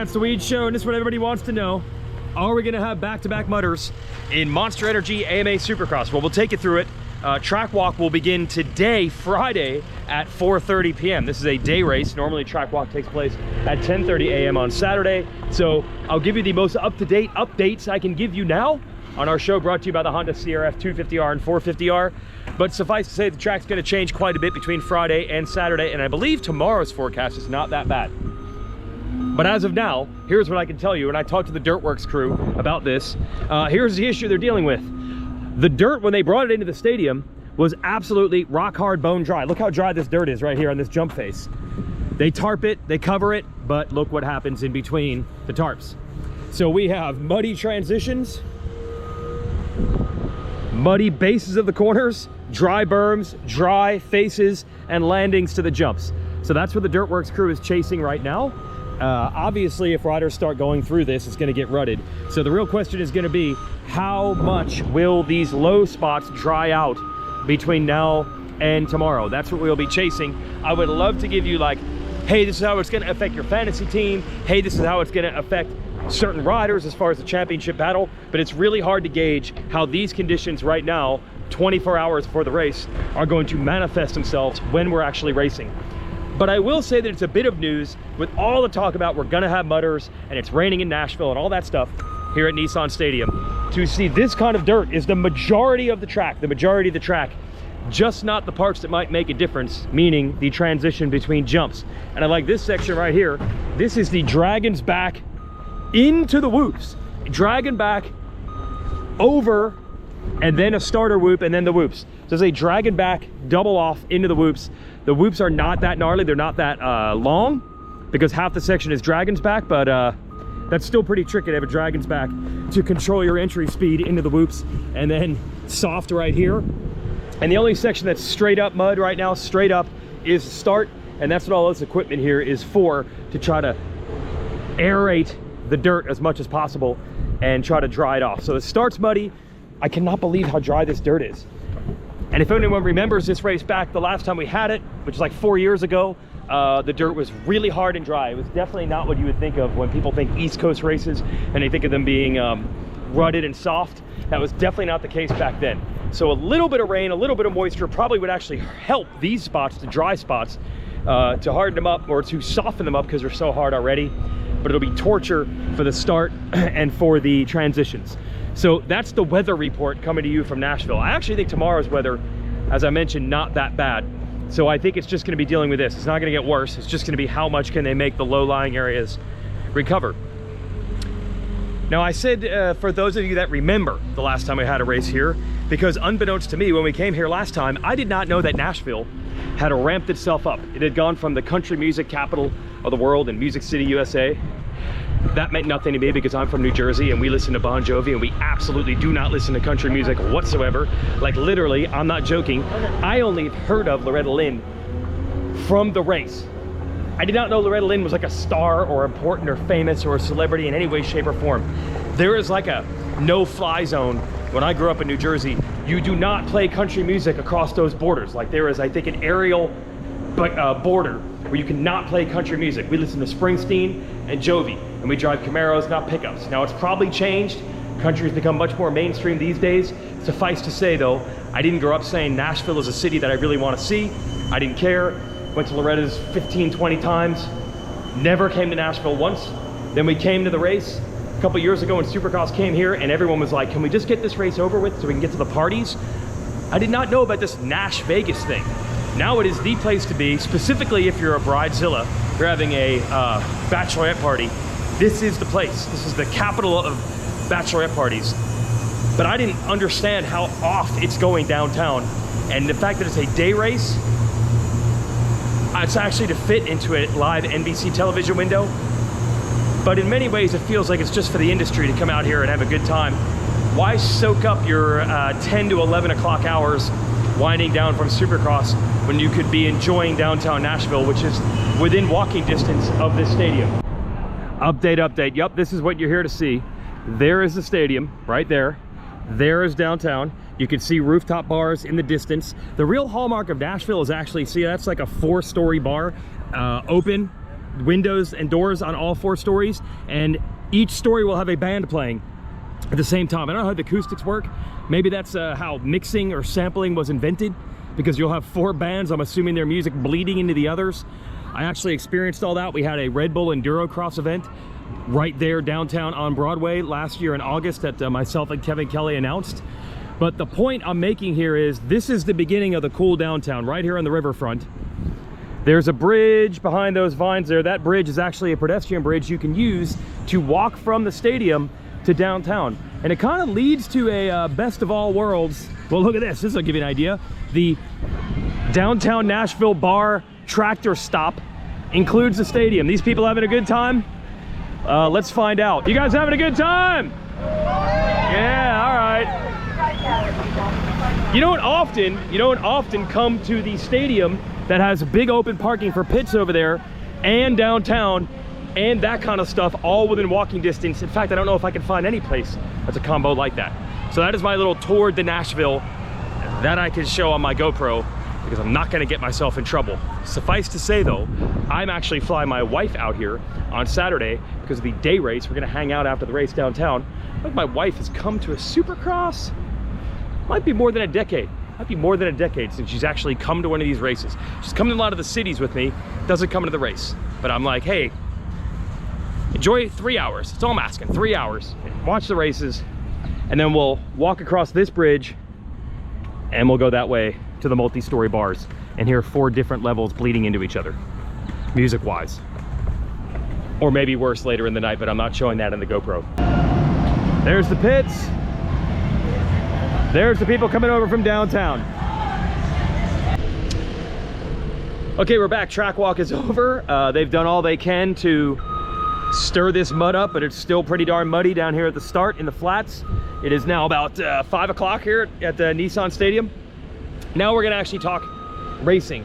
Yeah, it's the Weege Show, and this is what everybody wants to know. Are we gonna have back-to-back mutters in Monster Energy AMA Supercross? Well, we'll take you through it. Track walk will begin today, Friday, at 4:30 p.m. This is a day race. Normally, track walk takes place at 10:30 a.m. on Saturday. So I'll give you the most up-to-date updates I can give you now on our show, brought to you by the Honda CRF250R and 450R. But suffice to say, the track's gonna change quite a bit between Friday and Saturday, and I believe tomorrow's forecast is not that bad. But as of now, here's what I can tell you, and I talked to the Dirtworks crew about this. Here's the issue they're dealing with. The dirt, when they brought it into the stadium, was absolutely rock hard, bone dry. Look how dry this dirt is right here on this jump face. They tarp it, they cover it, but look what happens in between the tarps. So we have muddy transitions, muddy bases of the corners, dry berms, dry faces, and landings to the jumps. So that's what the Dirtworks crew is chasing right now. Obviously, if riders start going through this, it's going to get rutted. So the real question is going to be, how much will these low spots dry out between now and tomorrow? That's what we'll be chasing. I would love to give you like, hey, this is how it's going to affect your fantasy team. Hey, this is how it's going to affect certain riders as far as the championship battle. But it's really hard to gauge how these conditions right now, 24 hours before the race, are going to manifest themselves when we're actually racing. But I will say that it's a bit of news with all the talk about we're gonna have mutters and it's raining in Nashville and all that stuff here at Nissan Stadium. To see this kind of dirt is the majority of the track, just not the parts that might make a difference, meaning the transition between jumps. And I like this section right here. This is the Dragon's back into the whoops. Dragon back over, and then a starter whoop, and then the whoops. So there's a dragon back double off into the whoops. The whoops are not that gnarly, they're not that long, because half the section is dragon's back, but that's still pretty tricky to have a dragon's back to control your entry speed into the whoops. And then soft right here. And the only section that's straight up mud right now, straight up, is the start. And that's what all this equipment here is for, to try to aerate the dirt as much as possible and try to dry it off. So the start's muddy. I cannot believe how dry this dirt is. And if anyone remembers this race back the last time we had it, which is like 4 years ago, the dirt was really hard and dry. It was definitely not what you would think of when people think East Coast races and they think of them being rutted and soft. That was definitely not the case back then. So a little bit of rain, a little bit of moisture probably would actually help these spots, the dry spots, to harden them up or to soften them up because they're so hard already. But it'll be torture for the start and for the transitions. So that's the weather report coming to you from Nashville. I actually think tomorrow's weather, as I mentioned, not that bad. So I think it's just going to be dealing with this. It's not going to get worse. It's just going to be how much can they make the low-lying areas recover. Now, I said for those of you that remember the last time we had a race here, because unbeknownst to me, when we came here last time, I did not know that Nashville had ramped itself up. It had gone from the country music capital of the world in Music City, USA. That meant nothing to me because I'm from New Jersey and we listen to Bon Jovi, and we absolutely do not listen to country music whatsoever. Like literally, I'm not joking, I only heard of Loretta Lynn from the race. I did not know Loretta Lynn was like a star or important or famous or a celebrity in any way, shape, or form. There is like a no-fly zone. When I grew up in New Jersey, you do not play country music across those borders. Like there is, I think, an aerial border where you cannot play country music. We listen to Springsteen and Jovi, and we drive Camaros, not pickups. Now it's probably changed. Country's become much more mainstream these days. Suffice to say though, I didn't grow up saying Nashville is a city that I really want to see. I didn't care. Went to Loretta's 15, 20 times. Never came to Nashville once. Then we came to the race a couple years ago when Supercross came here, and everyone was like, can we just get this race over with so we can get to the parties? I did not know about this Nash Vegas thing. Now it is the place to be, specifically if you're a bridezilla, you're having a bachelorette party. This is the place. This is the capital of bachelorette parties. But I didn't understand how off it's going downtown. And the fact that it's a day race, it's actually to fit into a live NBC television window. But in many ways, it feels like it's just for the industry to come out here and have a good time. Why soak up your 10 to 11 o'clock hours winding down from Supercross when you could be enjoying downtown Nashville, which is within walking distance of this stadium? Update, update. Yep, this is what you're here to see. There is the stadium right there. There is downtown. You can see rooftop bars in the distance. The real hallmark of Nashville is actually, see, that's like a 4-story bar, open, windows and doors on all 4 stories, and each story will have a band playing at the same time. I don't know how the acoustics work. Maybe that's how mixing or sampling was invented, because you'll have 4 bands. I'm assuming their music bleeding into the others. I actually experienced all that. We had a Red Bull Endurocross event right there downtown on Broadway last year in August that myself and Kevin Kelly announced. But the point I'm making here is this is the beginning of the cool downtown right here on the riverfront. There's a bridge behind those vines there. That bridge is actually a pedestrian bridge you can use to walk from the stadium to downtown. And it kind of leads to a best of all worlds. Well, look at this. This will give you an idea. The downtown Nashville bar tractor stop includes the stadium. These people having a good time? Let's find out. You guys having a good time? Yeah, all right. You don't often come to the stadium that has big open parking for pits over there and downtown and that kind of stuff all within walking distance. In fact, I don't know if I can find any place that's a combo like that. So that is my little tour to Nashville that I can show on my GoPro, because I'm not gonna get myself in trouble. Suffice to say though, I'm actually flying my wife out here on Saturday because of the day race. We're gonna hang out after the race downtown. I think my wife has come to a Supercross. Might be more than a decade. Might be more than a decade since she's actually come to one of these races. She's come to a lot of the cities with me, doesn't come to the race. But I'm like, hey, enjoy 3 hours. That's all I'm asking, 3 hours. Watch the races, and then we'll walk across this bridge and we'll go that way to the multi-story bars and hear 4 different levels bleeding into each other, music-wise. Or maybe worse later in the night, but I'm not showing that in the GoPro. There's the pits. There's the people coming over from downtown. Okay, we're back. Track walk is over. They've done all they can to stir this mud up, but it's still pretty darn muddy down here at the start in the flats. It is now about 5 o'clock here at the Nissan Stadium. Now we're gonna actually talk racing.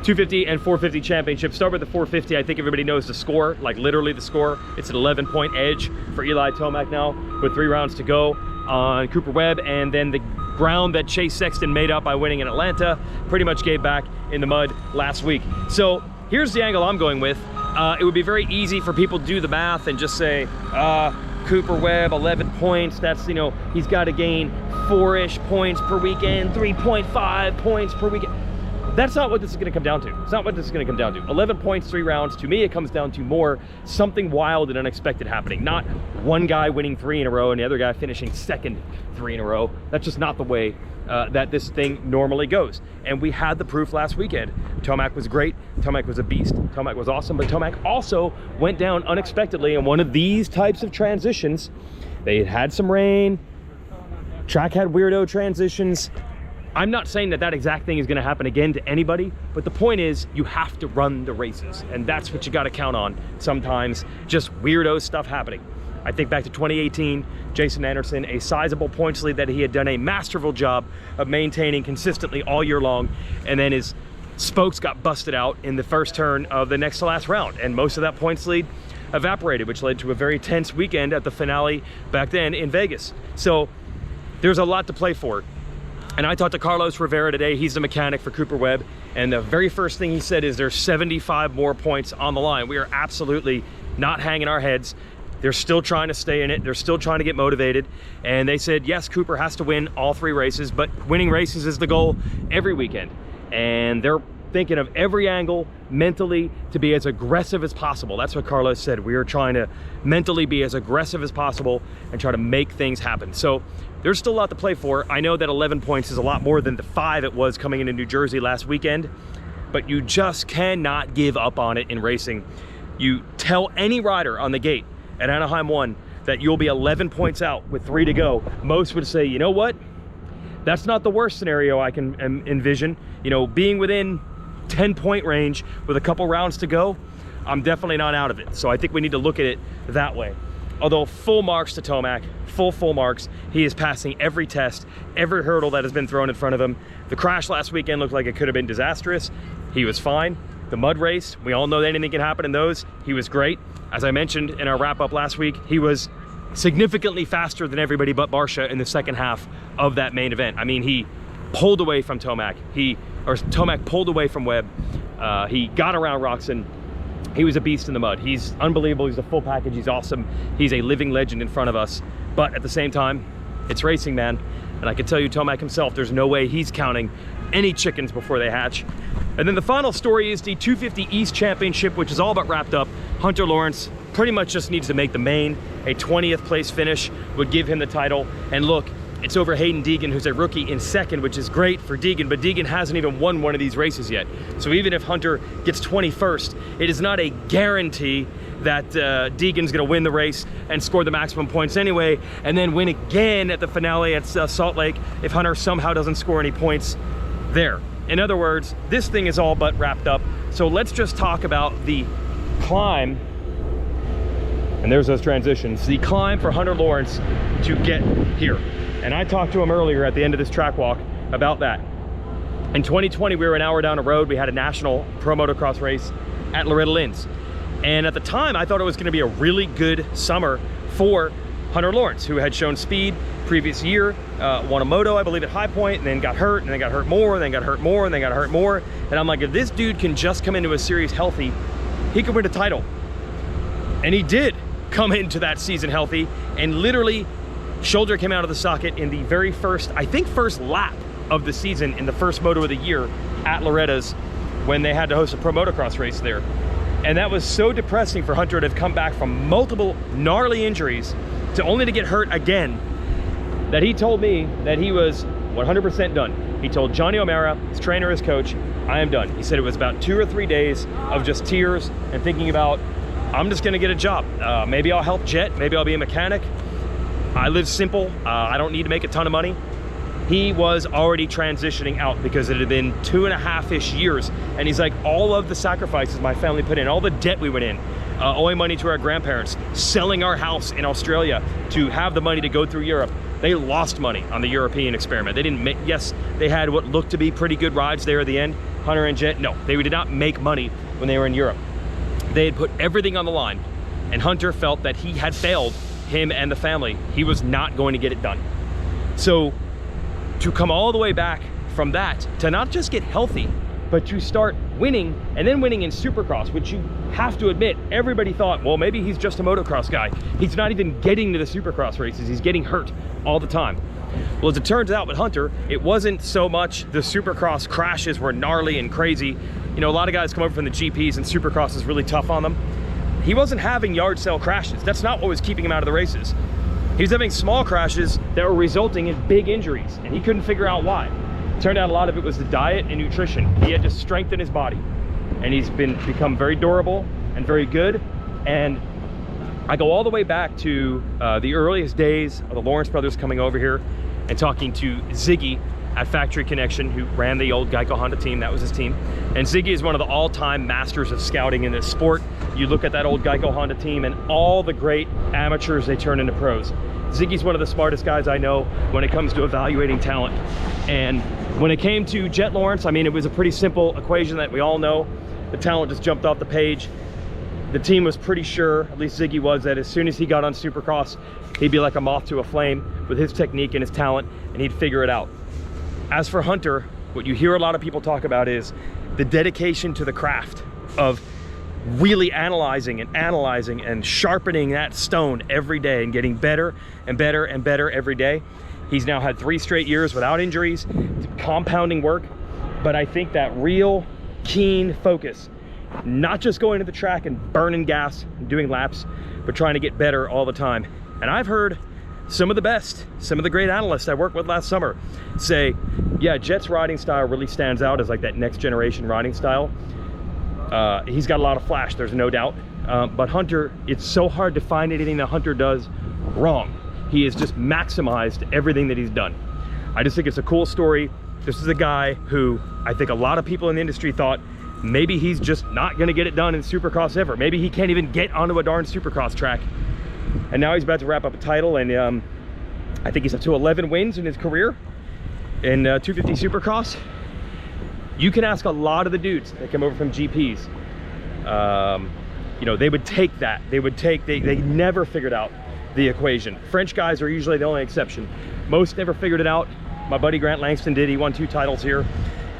250 and 450 championship. Start with the 450. I think everybody knows the score, like literally the score. It's an 11-point edge for Eli Tomac now with 3 rounds to go on Cooper Webb, and then the ground that Chase Sexton made up by winning in Atlanta pretty much gave back in the mud last week. So here's the angle I'm going with. It would be very easy for people to do the math and just say, Cooper Webb, 11 points, that's, you know, he's got to gain 4-ish points per weekend, 3.5 points per weekend. That's not what this is going to come down to. It's not what this is going to come down to. 11 points, 3 rounds. To me, it comes down to more something wild and unexpected happening. Not one guy winning 3 in a row and the other guy finishing second 3 in a row. That's just not the way that this thing normally goes. And we had the proof last weekend. Tomac was great. Tomac was a beast. Tomac was awesome. But Tomac also went down unexpectedly in one of these types of transitions. They had some rain. Track had weirdo transitions. I'm not saying that that exact thing is going to happen again to anybody, but the point is you have to run the races, and that's what you got to count on. Sometimes just weirdo stuff happening. I think back to 2018, Jason Anderson, a sizable points lead that he had done a masterful job of maintaining consistently all year long, and then his spokes got busted out in the first turn of the next to last round, and most of that points lead evaporated, which led to a very tense weekend at the finale back then in Vegas. So there's a lot to play for. And I talked to Carlos Rivera today. He's the mechanic for Cooper Webb. And the very first thing he said is there's 75 more points on the line. We are absolutely not hanging our heads. They're still trying to stay in it. They're still trying to get motivated. And they said, yes, Cooper has to win all 3 races, but winning races is the goal every weekend. And they're thinking of every angle mentally to be as aggressive as possible. That's what Carlos said. We are trying to mentally be as aggressive as possible and try to make things happen. So there's still a lot to play for. I know that 11 points is a lot more than the 5 it was coming into New Jersey last weekend, but you just cannot give up on it in racing. You tell any rider on the gate at Anaheim 1 that you'll be 11 points out with 3 to go. Most would say, you know what? That's not the worst scenario I can envision. You know, being within 10-point range with a couple rounds to go, I'm definitely not out of it. So I think we need to look at it that way. Although full marks to Tomac, full marks. He is passing every test, every hurdle that has been thrown in front of him. The crash last weekend looked like it could have been disastrous. He was fine. The mud race, we all know that anything can happen in those. He was great. As I mentioned in our wrap up last week, he was significantly faster than everybody but Barsha in the second half of that main event. I mean, he pulled away from Tomac. Tomac pulled away from Webb. He got around Roczen. he was a beast in the mud. He's unbelievable. He's a full package. He's awesome. He's a living legend in front of us. But at the same time, it's racing, man. And I can tell you, Tomac himself, there's no way he's counting any chickens before they hatch. And then the final story is the 250 East Championship, which is all but wrapped up. Hunter Lawrence pretty much just needs to make the main. A 20th place finish would give him the title. And look, it's over Hayden Deegan, who's a rookie, in second, which is great for Deegan, but Deegan hasn't even won one of these races yet. So even if Hunter gets 21st, it is not a guarantee that Deegan's gonna win the race and score the maximum points anyway, and then win again at the finale at Salt Lake if Hunter somehow doesn't score any points there. In other words, this thing is all but wrapped up. So let's just talk about the climb. And there's those transitions. The climb for Hunter Lawrence to get here. And I talked to him earlier at the end of this track walk about that. In 2020, we were an hour down the road. We had a national pro motocross race at Loretta Lynn's. And at the time, I thought it was gonna be a really good summer for Hunter Lawrence, who had shown speed previous year, won a moto, I believe, at High Point, and then got hurt, and then got hurt more, and then got hurt more, and then got hurt more. And I'm like, if this dude can just come into a series healthy, he could win a title. And he did come into that season healthy, and literally shoulder came out of the socket in the very first, I think, first lap of the season in the first moto of the year at Loretta's when they had to host a pro motocross race there. And that was so depressing for Hunter to have come back from multiple gnarly injuries to only to get hurt again, that he told me that he was 100% done. He told Johnny O'Mara, his trainer, his coach, I am done. He said it was about 2 or 3 days of just tears and thinking about, I'm just gonna get a job. Maybe I'll help Jet, maybe I'll be a mechanic. I live simple, I don't need to make a ton of money. He was already transitioning out because it had been 2.5-ish years. And he's like, all of the sacrifices my family put in, all the debt we went in, owing money to our grandparents, selling our house in Australia to have the money to go through Europe. They lost money on the European experiment. They didn't make, yes, they had what looked to be pretty good rides there at the end. Hunter and Jet, no, they did not make money when they were in Europe. They had put everything on the line, and Hunter felt that he had failed him and the family. He was not going to get it done. So to come all the way back from that, to not just get healthy, but to start winning, and then winning in Supercross, which you have to admit, everybody thought, well, maybe he's just a motocross guy. He's not even getting to the Supercross races. He's getting hurt all the time. Well, as it turns out with Hunter, it wasn't so much the Supercross crashes were gnarly and crazy. You know, a lot of guys come over from the GPs and Supercross is really tough on them. He wasn't having yard sale crashes. That's not what was keeping him out of the races. He was having small crashes that were resulting in big injuries, and he couldn't figure out why. Turned out a lot of it was the diet and nutrition. He had to strengthen his body, and he's become very durable and very good. And I go all the way back to the earliest days of the Lawrence brothers coming over here and talking to Ziggy at Factory Connection, who ran the old Geico Honda team. That was his team. And Ziggy is one of the all-time masters of scouting in this sport. You look at that old Geico Honda team and all the great amateurs they turn into pros. Ziggy's one of the smartest guys I know when it comes to evaluating talent. And when it came to Jet Lawrence, I mean, it was a pretty simple equation that we all know. The talent just jumped off the page. The team was pretty sure, at least Ziggy was, that as soon as he got on Supercross, he'd be like a moth to a flame with his technique and his talent, and he'd figure it out. As for Hunter, what you hear a lot of people talk about is the dedication to the craft of really analyzing and sharpening that stone every day and getting better and better and better every day. He's now had 3 straight years without injuries, compounding work, but I think that real keen focus, not just going to the track and burning gas and doing laps, but trying to get better all the time. And I've heard some of the best, some of the great analysts I worked with last summer say, yeah, Jet's riding style really stands out as like that next generation riding style. He's got a lot of flash, there's no doubt. But Hunter, it's so hard to find anything that Hunter does wrong. He has just maximized everything that he's done. I just think it's a cool story. This is a guy who I think a lot of people in the industry thought maybe he's just not gonna get it done in Supercross ever. Maybe he can't even get onto a darn Supercross track. And now he's about to wrap up a title, and I think he's up to 11 wins in his career in 250 Supercross. You can ask a lot of the dudes that come over from GPs. You know, they would take that. They never figured out the equation. French guys are usually the only exception. Most never figured it out. My buddy Grant Langston did. He won 2 titles here.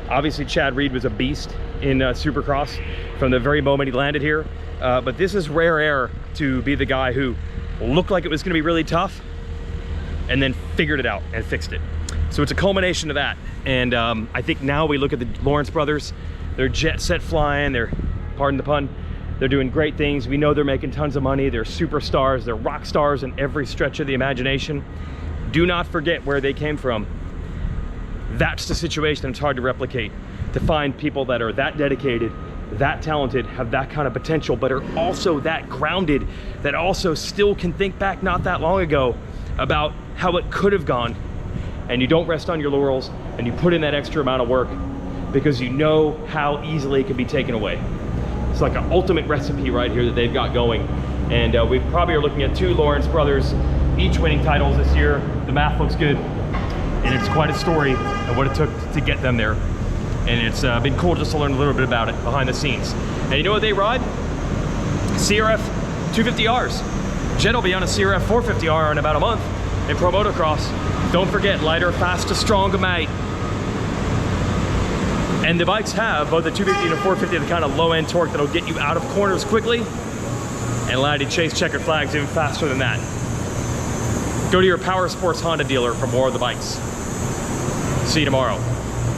Obviously, Chad Reed was a beast in Supercross from the very moment he landed here. but this is rare air to be the guy who looked like it was gonna be really tough and then figured it out and fixed it. So it's a culmination of that. And I think now we look at the Lawrence brothers, they're jet set flying, they're, pardon the pun, they're doing great things. We know they're making tons of money. They're superstars, they're rock stars in every stretch of the imagination. Do not forget where they came from. That's the situation that's hard to replicate. To find people that are that dedicated, that talented, have that kind of potential, but are also that grounded, that also still can think back not that long ago about how it could have gone. And you don't rest on your laurels, and you put in that extra amount of work because you know how easily it can be taken away. It's like an ultimate recipe right here that they've got going. And we probably are looking at 2 Lawrence brothers, each winning titles this year. The math looks good. And it's quite a story of what it took to get them there. And it's been cool just to learn a little bit about it behind the scenes. And you know what they ride? CRF250Rs. Jed will be on a CRF450R in about a month in Pro Motocross. Don't forget, lighter, faster, stronger, mate. And the bikes have, both the 250 and the 450, the kind of low-end torque that'll get you out of corners quickly and allow you to chase checkered flags even faster than that. Go to your Power Sports Honda dealer for more of the bikes. See you tomorrow.